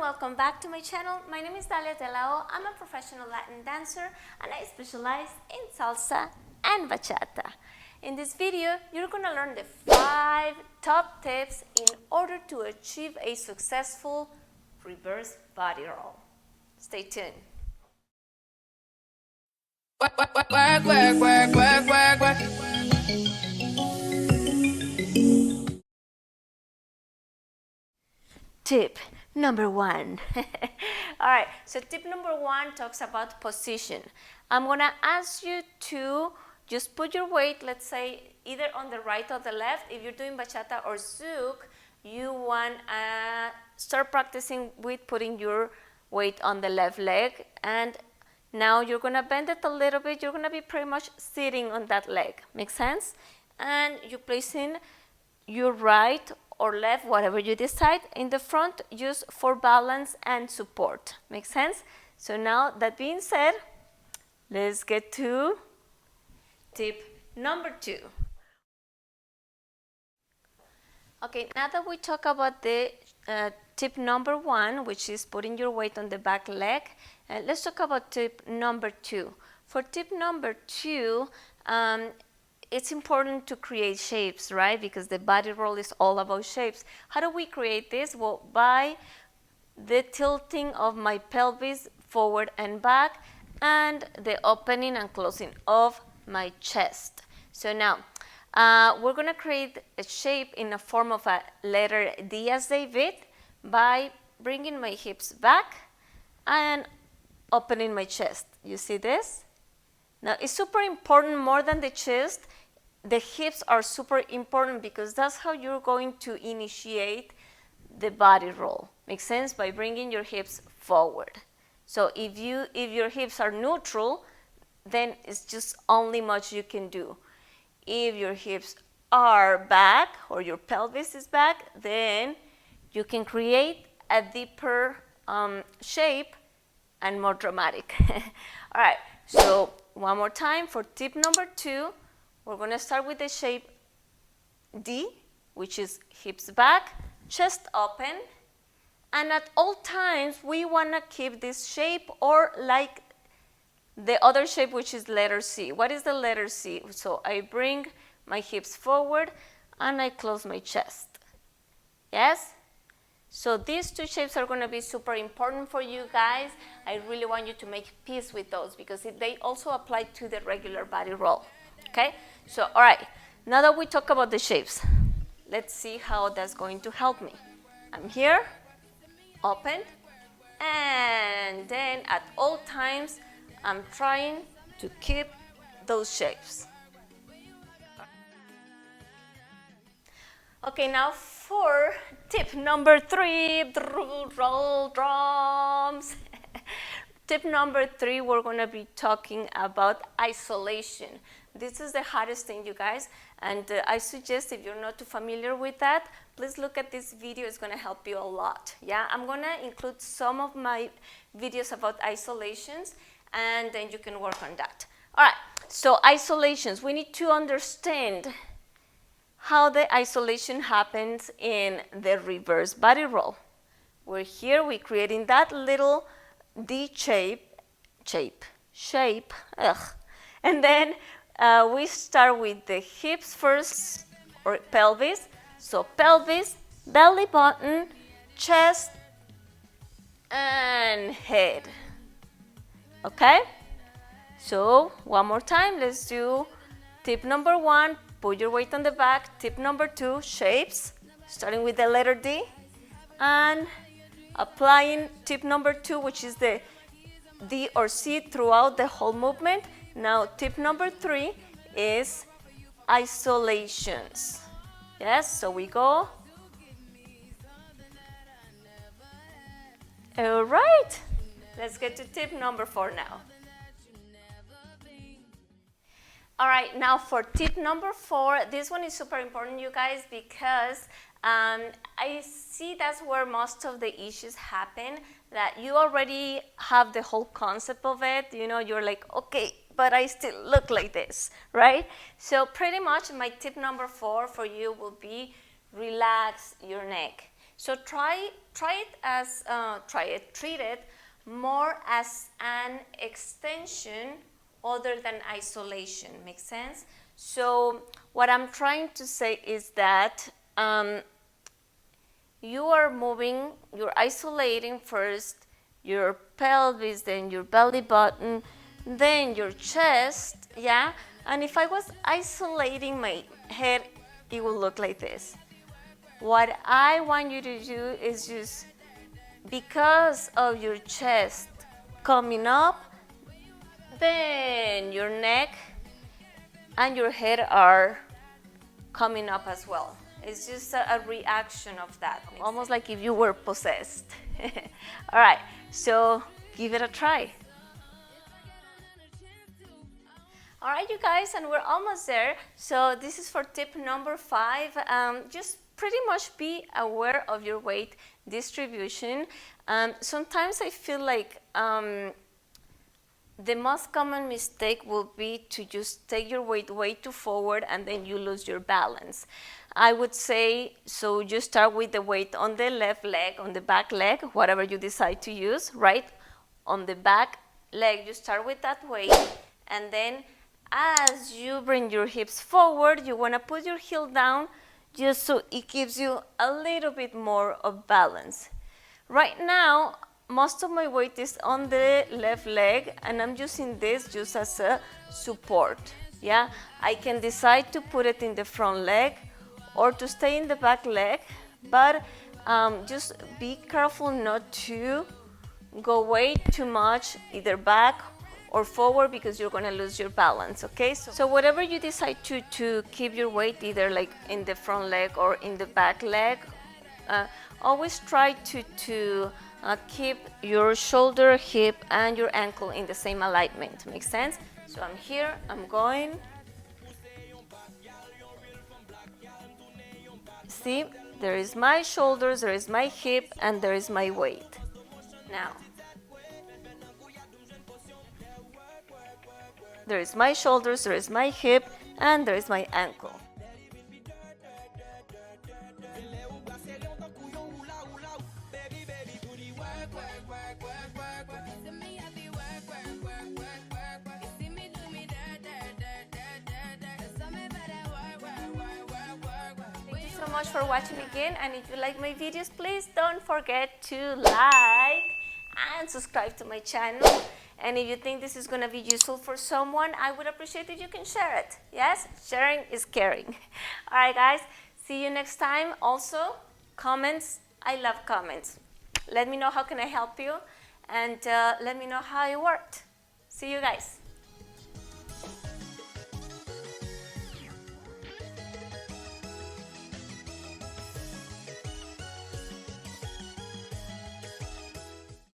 welcome back to my channel. My name is Dalia. I'm a professional Latin dancer and I specialize in salsa and bachata. In this video, you're going to learn the 5 top tips in order to achieve a successful reverse body roll. Stay tuned. Work. Tip number 1. Alright, so tip number 1 talks about position. I'm going to ask you to just put your weight, let's say, either on the right or the left. If you're doing bachata or zouk, you want to start practicing with putting your weight on the left leg. And now you're going to bend it a little bit. You're going to be pretty much sitting on that leg. Make sense? And you're placing your right or left, whatever you decide, in the front, just for balance and support. Make sense? So now, that being said, let's get to tip number 2. Okay, now that we talk about the tip number 1, which is putting your weight on the back leg, let's talk about tip number 2. For tip number 2, it's important to create shapes, right? Because the body roll is all about shapes. How do we create this? Well, by the tilting of my pelvis forward and back and the opening and closing of my chest. So now, we're going to create a shape in the form of a letter D as David by bringing my hips back and opening my chest. You see this? Now, it's super important, more than the chest. The hips are super important because that's how you're going to initiate the body roll. Makes sense? By bringing your hips forward. So if your hips are neutral, then it's just only much you can do. If your hips are back or your pelvis is back, then you can create a deeper shape and more dramatic. All right, so one more time for tip number 2. We're going to start with the shape D, which is hips back, chest open, and at all times we want to keep this shape, or like the other shape, which is letter C. What is the letter C? So I bring my hips forward and I close my chest. Yes? So these 2 shapes are going to be super important for you guys. I really want you to make peace with those because they also apply to the regular body roll. Okay? So, all right, now that we talk about the shapes, let's see how that's going to help me. I'm here, open, and then at all times, I'm trying to keep those shapes. Okay, now for tip number 3, roll drums. Tip number 3, we're going to be talking about isolation. This is the hardest thing, you guys, and I suggest if you're not too familiar with that, please look at this video. It's going to help you a lot. Yeah, I'm going to include some of my videos about isolations, and then you can work on that. All right, so isolations. We need to understand how the isolation happens in the reverse body roll. We're here, we're creating that little D shape, and then we start with the hips first, or pelvis. So pelvis, belly button, chest, and head. Okay? So one more time, let's do tip number 1, put your weight on the back. Tip number 2, shapes, starting with the letter D, and applying tip number 2, which is the D or C throughout the whole movement. Now, tip number 3 is isolations. Yes, so we go. All right, let's get to tip number 4 now. All right, now for tip number 4, this one is super important, you guys, because I see that's where most of the issues happen, that you already have the whole concept of it. You know, you're like, okay, but I still look like this, right? So pretty much my tip number 4 for you will be relax your neck. So treat it more as an extension other than isolation. Makes sense? So what I'm trying to say is that you are moving, you're isolating first your pelvis, then your belly button, then your chest, yeah? And if I was isolating my head, it would look like this. What I want you to do is just, because of your chest coming up, then your neck and your head are coming up as well. It's just a reaction of that, almost like if you were possessed. All right, so give it a try. All right, you guys, and we're almost there. So this is for tip number 5. Just pretty much be aware of your weight distribution. Sometimes I feel like the most common mistake will be to just take your weight way too forward and then you lose your balance. I would say, so you start with the weight on the left leg, on the back leg, whatever you decide to use, right? On the back leg, you start with that weight, and then as you bring your hips forward, you want to put your heel down just so it gives you a little bit more of balance. Right now, most of my weight is on the left leg, and I'm using this just as a support. Yeah, I can decide to put it in the front leg or to stay in the back leg, but just be careful not to go way too much either back or forward, because you're going to lose your balance. Okay, so whatever you decide to keep your weight, either like in the front leg or in the back leg, always try to keep your shoulder, hip, and your ankle in the same alignment. Makes sense? So I'm here, I'm going. See, there is my shoulders, there is my hip, and there is my weight. Now, there is my shoulders, there is my hip, and there is my ankle. So much for watching again, and if you like my videos, please don't forget to like and subscribe to my channel. And if you think this is going to be useful for someone, I would appreciate if you can share it. Yes, sharing is caring. All right, guys, see you next time. Also, comments, I love comments. Let me know how can I help you, and let me know how it worked. See you guys.